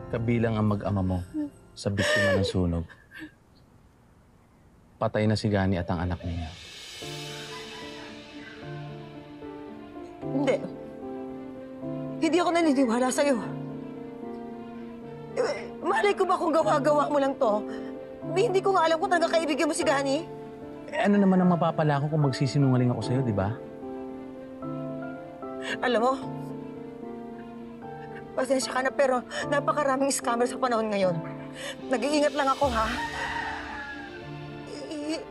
Kabilang ang mag-ama mo sa biktima ng sunog. Patay na si Gani at ang anak niya. Hindi. Hindi ako naniniwala sa'yo. Malay ko ba kung gawa-gawa mo lang to? Hindi ko nga alam kung talaga kaibigan mo si Gani. Ano naman ang mapapala ko kung magsisinungaling ako sa'yo, di ba? Alam mo, pasensya ka na pero napakaraming scammer sa panahon ngayon. Nag-iingat lang ako, ha?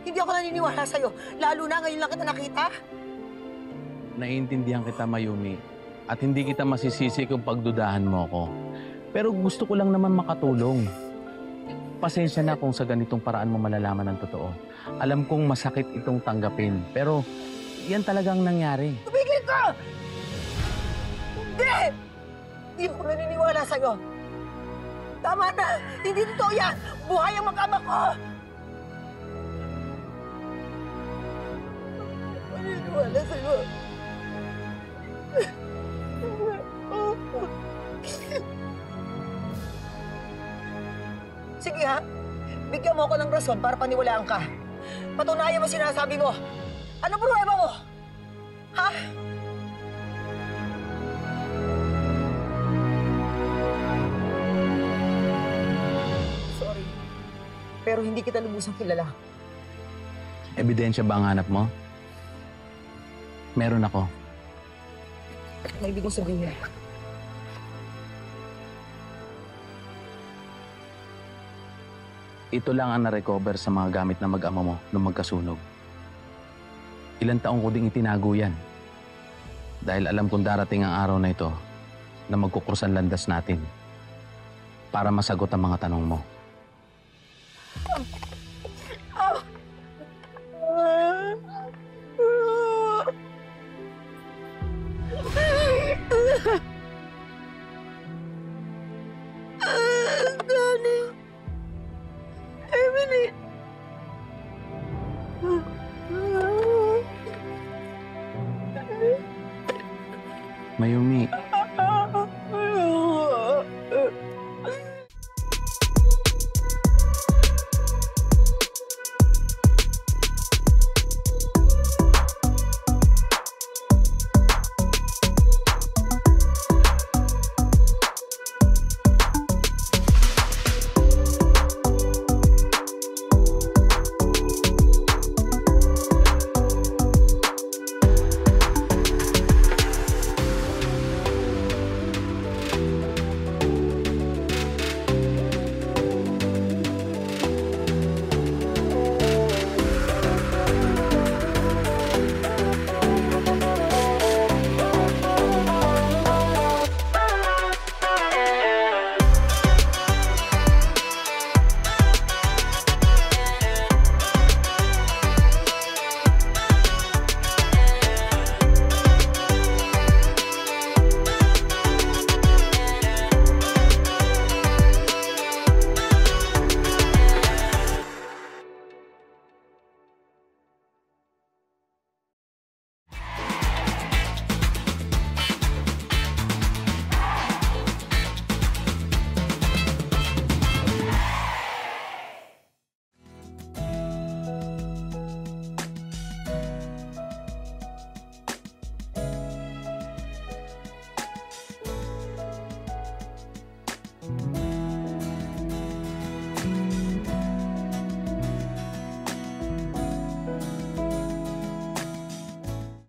Hindi ako naniniwala sa'yo. Lalo na ngayon lang kita nakita. Naiintindihan kita, Mayumi. At hindi kita masisisi kung pagdudahan mo ako. Pero gusto ko lang naman makatulong. Pasensya na kung sa ganitong paraan mo malalaman ang totoo. Alam kong masakit itong tanggapin. Pero yan talagang nangyari. Tumigil ka! Hindi! Hindi ako naniniwala sa'yo. Tama na! Hindi totoo yan! Buhay ang mag-ama ko! Naniniwala sa'yo. Sige ha, bigyan mo ako ng rason para paniwalaan ka. Patunayan mo sinasabi mo. Ano pruweba mo? Ha? Sorry, pero hindi kita lubusang kilala. Ebidensya ba ang hanap mo? Meron ako. Ano ibig mong sabihin? Ito lang ang na-recover sa mga gamit na mag-ama mo nung magkasunog. Ilang taong ko ding itinago yan. Dahil alam kong darating ang araw na ito na magkukrusan landas natin para masagot ang mga tanong mo. Gani. Emily. Mayumi,